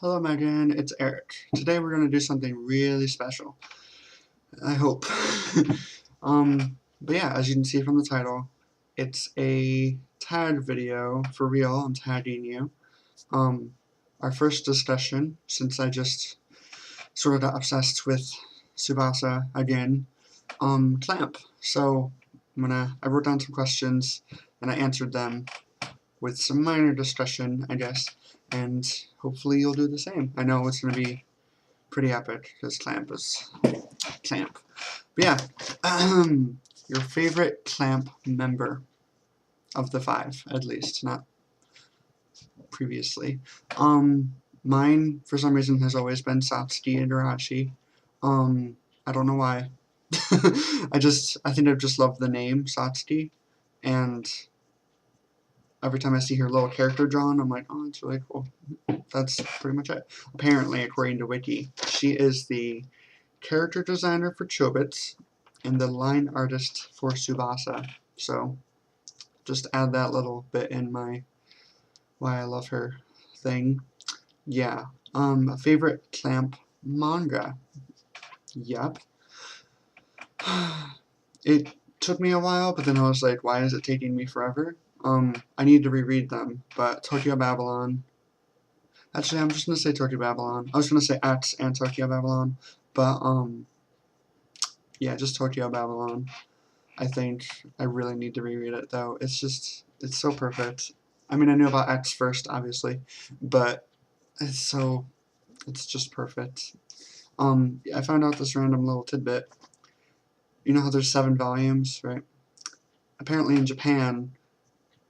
Hello Megan, it's Eric. Today we're going to do something really special. I hope. But yeah, as you can see from the title, it's a tag video. For real, I'm tagging you. Our first discussion, since I just sort of got obsessed with Tsubasa again, Clamp. So I wrote down some questions and I answered them with some minor discussion, I guess, and hopefully you'll do the same. I know it's going to be pretty epic, because Clamp is Clamp. But yeah, your favorite Clamp member of the 5, at least, not previously. Mine, for some reason, has always been Satsuki and Irachi. I don't know why. I think I've just loved the name Satsuki, and every time I see her little character drawn, I'm like, oh, it's really cool. That's pretty much it. Apparently, according to Wiki, she is the character designer for Chobits and the line artist for Tsubasa. So, just add that little bit in my why I love her thing. Yeah. A favorite Clamp manga. Yep. It took me a while, but then I was like, why is it taking me forever? I need to reread them, but Tokyo Babylon. Actually, I'm just gonna say Tokyo Babylon. I was gonna say X and Tokyo Babylon, but yeah, just Tokyo Babylon. I think I really need to reread it though. It's so perfect. I mean, I knew about X first, obviously, but it's just perfect. I found out this random little tidbit. You know how there's 7 volumes, right? Apparently in Japan,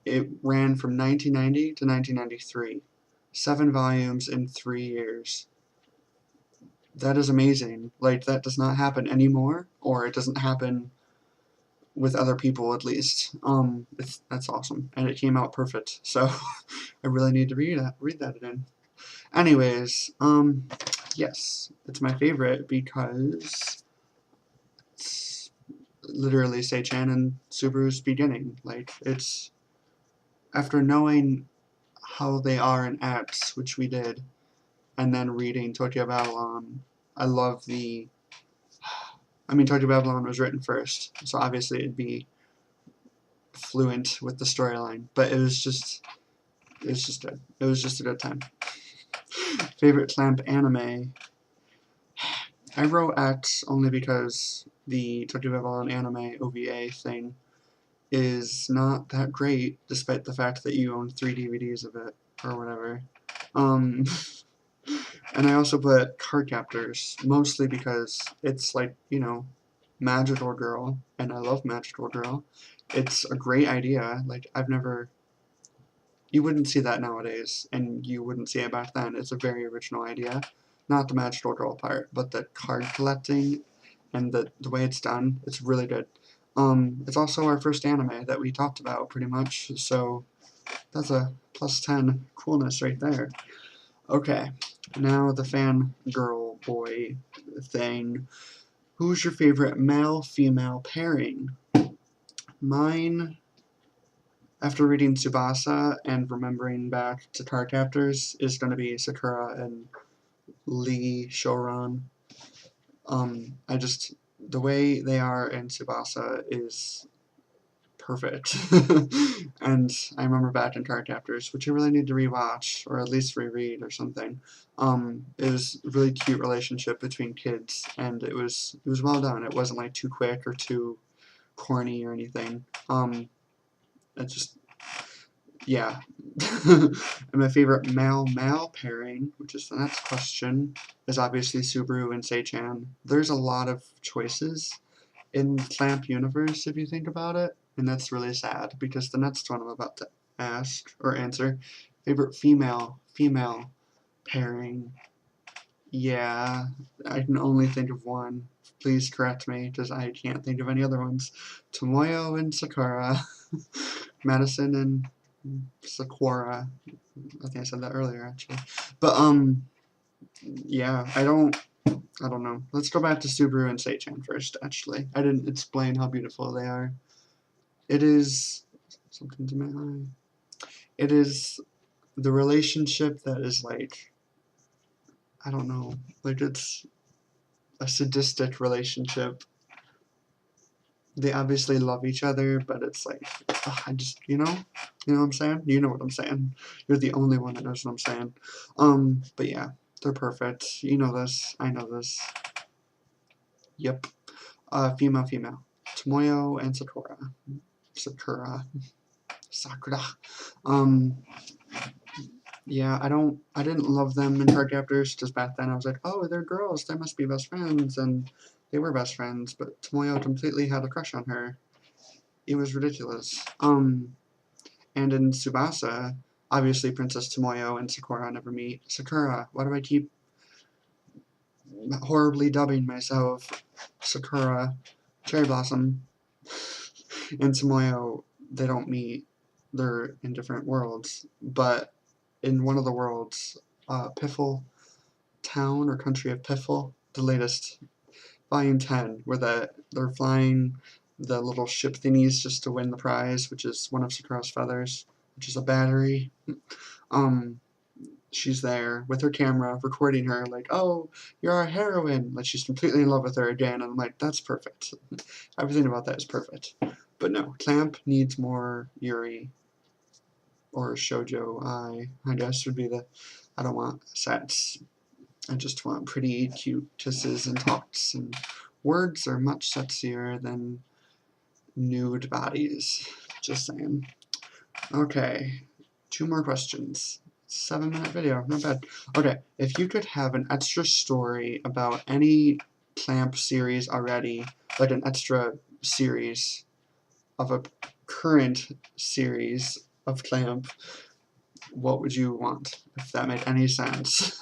it ran from 1990 to 1993. 7 volumes in 3 years. That is amazing. Like, that does not happen anymore, or it doesn't happen with other people at least. That's awesome, and it came out perfect. So I really need to read that again. Anyways, yes, it's my favorite because it's literally Seichan and Subaru's beginning. Like, it's after knowing how they are in X, which we did, and then reading Tokyo Babylon. I mean, Tokyo Babylon was written first, so obviously it'd be fluent with the storyline, but it was just good. It was just a good time. Favorite Clamp anime? I wrote X only because the Tokyo Babylon anime OVA thing is not that great, despite the fact that you own 3 DVDs of it, or whatever. And I also put Cardcaptors, mostly because it's like, Magical Girl, and I love Magical Girl. It's a great idea. Like, you wouldn't see that nowadays, and you wouldn't see it back then. It's a very original idea. Not the Magical Girl part, but the card collecting and the way it's done. It's really good. It's also our first anime that we talked about, pretty much, so that's a plus 10 coolness right there. Okay, now the fangirl boy thing. Who's your favorite male-female pairing? Mine, after reading Tsubasa and remembering back to Cardcaptors, is going to be Sakura and Lee Shoran. The way they are in Tsubasa is perfect. And I remember back in Cardcaptors, which you really need to rewatch, or at least reread or something. It was a really cute relationship between kids, and it was well done. It wasn't like too quick or too corny or anything. It just, yeah. And my favorite male-male pairing, which is the next question, is obviously Subaru and Seichan. There's a lot of choices in Clamp universe, if you think about it, and that's really sad, because the next one I'm about to ask, or answer, favorite female pairing. Yeah, I can only think of one. Please correct me, because I can't think of any other ones. Tomoyo and Sakura. Madison and Sakura. I think I said that earlier, actually. But, yeah, I don't know. Let's go back to Subaru and Seichan first, actually. I didn't explain how beautiful they are. It is something to my eye. It is the relationship that is like I don't know, like it's a sadistic relationship. They obviously love each other, but it's like, I just, you know what I'm saying? You know what I'm saying. You're the only one that knows what I'm saying. But yeah, they're perfect. You know this. I know this. Yep. Female. Tomoyo and Sakura. Sakura. Yeah, I didn't love them in card chapters, just back then I was like, oh, they're girls, they must be best friends, and they were best friends, but Tomoyo completely had a crush on her. It was ridiculous. And in Tsubasa, obviously Princess Tomoyo and Sakura never meet. Sakura, why do I keep horribly dubbing myself Sakura? Cherry Blossom and Tomoyo, they don't meet. They're in different worlds, but in one of the worlds, Piffle Town or Country of Piffle, the latest volume 10, where they're flying the little ship thingies just to win the prize, which is one of Sakura's feathers, which is a battery. She's there with her camera recording her, like, oh, you're our heroine. Like, she's completely in love with her again, and I'm like, that's perfect. Everything about that is perfect. But no, Clamp needs more Yuri or Shoujo I guess would be the, I don't want sets. I just want pretty cute kisses and talks, and words are much sexier than nude bodies. Just saying. Okay, 2 more questions. 7-minute video, not bad. Okay, if you could have an extra story about any Clamp series already, like an extra series of a current series of Clamp, what would you want, if that made any sense?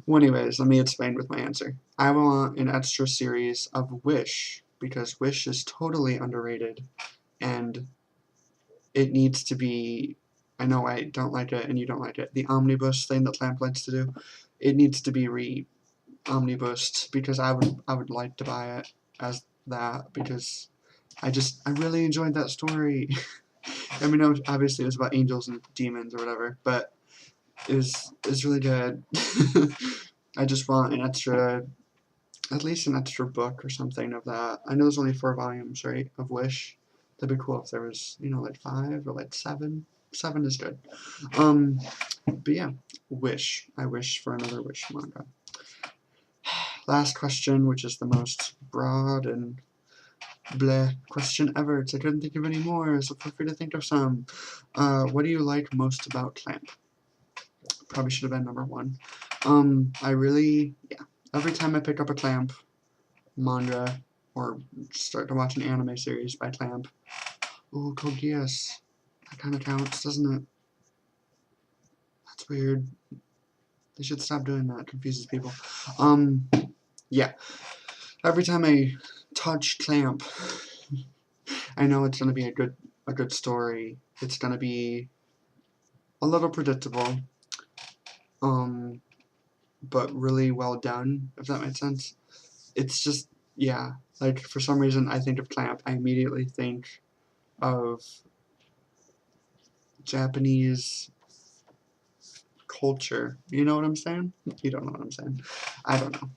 Well, anyways, let me explain with my answer. I want an extra series of Wish, because Wish is totally underrated, and it needs to be, I know I don't like it and you don't like it, the omnibus thing that Clamp likes to do, it needs to be omnibused, because I would like to buy it as that, because I really enjoyed that story. I mean, obviously it was about angels and demons or whatever, but it was really good. I just want at least an extra book or something of that. I know there's only 4 volumes, right, of Wish. That'd be cool if there was, like 5 or like 7. 7 is good. But yeah, Wish. I wish for another Wish manga. Last question, which is the most broad and bleh question ever. I couldn't think of any more, so feel free to think of some. What do you like most about Clamp? Probably should have been number 1. Every time I pick up a Clamp manga or start to watch an anime series by Clamp, ooh, Code Geass. That kind of counts, doesn't it? That's weird. They should stop doing that. It confuses people. Yeah. Every time I touch Clamp, I know it's gonna be a good story. It's gonna be a little predictable, but really well done, if that makes sense. It's just, yeah, like, for some reason I think of Clamp, I immediately think of Japanese culture. You know what I'm saying? You don't know what I'm saying. I don't know.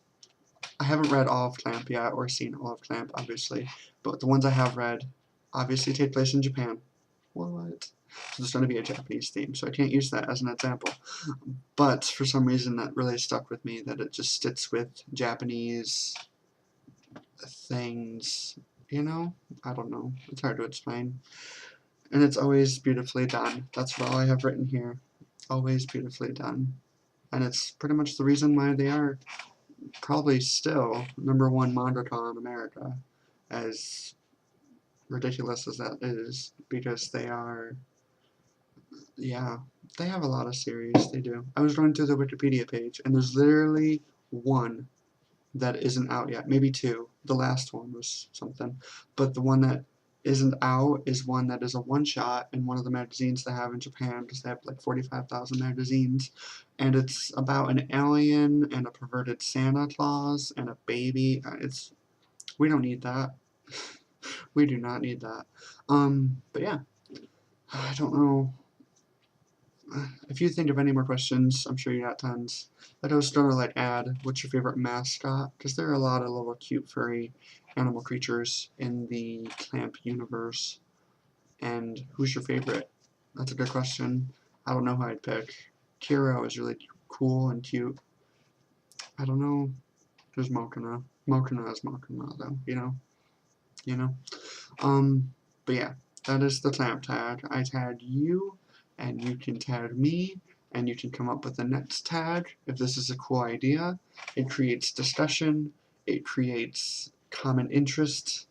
I haven't read all of Clamp yet, or seen all of Clamp, obviously, but the ones I have read obviously take place in Japan. What? So there's going to be a Japanese theme, so I can't use that as an example. But for some reason that really stuck with me, that it just sits with Japanese things, you know? I don't know. It's hard to explain. And it's always beautifully done. That's all I have written here. Always beautifully done. And it's pretty much the reason why they are probably still #1 mangaka in America, as ridiculous as that is, because they are, yeah, they have a lot of series, they do. I was going through the Wikipedia page, and there's literally 1 that isn't out yet, maybe 2. The last one was something, but the one that isn't out is one that is a one-shot in one of the magazines they have in Japan, because they have like 45,000 magazines, and it's about an alien and a perverted Santa Claus and a baby. We don't need that. We do not need that. But yeah, I don't know. if you think of any more questions, I'm sure you got tons. But I was gonna like add, what's your favorite mascot? Because there are a lot of little cute furry animal creatures in the Clamp universe. And who's your favorite? That's a good question. I don't know who I'd pick. Kiro is really cool and cute. I don't know. There's Mokina. Mokina is Mokina though, you know? You know? But yeah, that is the Clamp tag. I tagged you, and you can tag me, and you can come up with the next tag if this is a cool idea. It creates discussion, it creates common interest,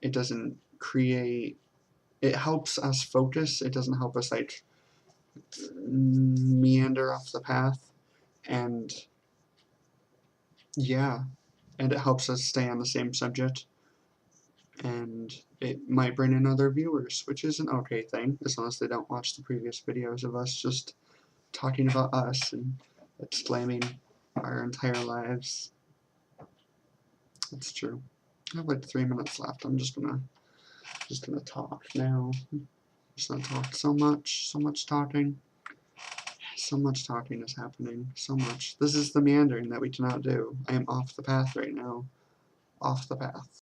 it doesn't create, it helps us focus, it doesn't help us like meander off the path, and yeah, and it helps us stay on the same subject, and it might bring in other viewers, which is an okay thing, as long as they don't watch the previous videos of us just talking about us and exclaiming our entire lives. That's true. I have like 3 minutes left. I'm just gonna talk now. Just gonna talk so much talking. So much talking is happening. So much. This is the meandering that we cannot do. I am off the path right now. Off the path.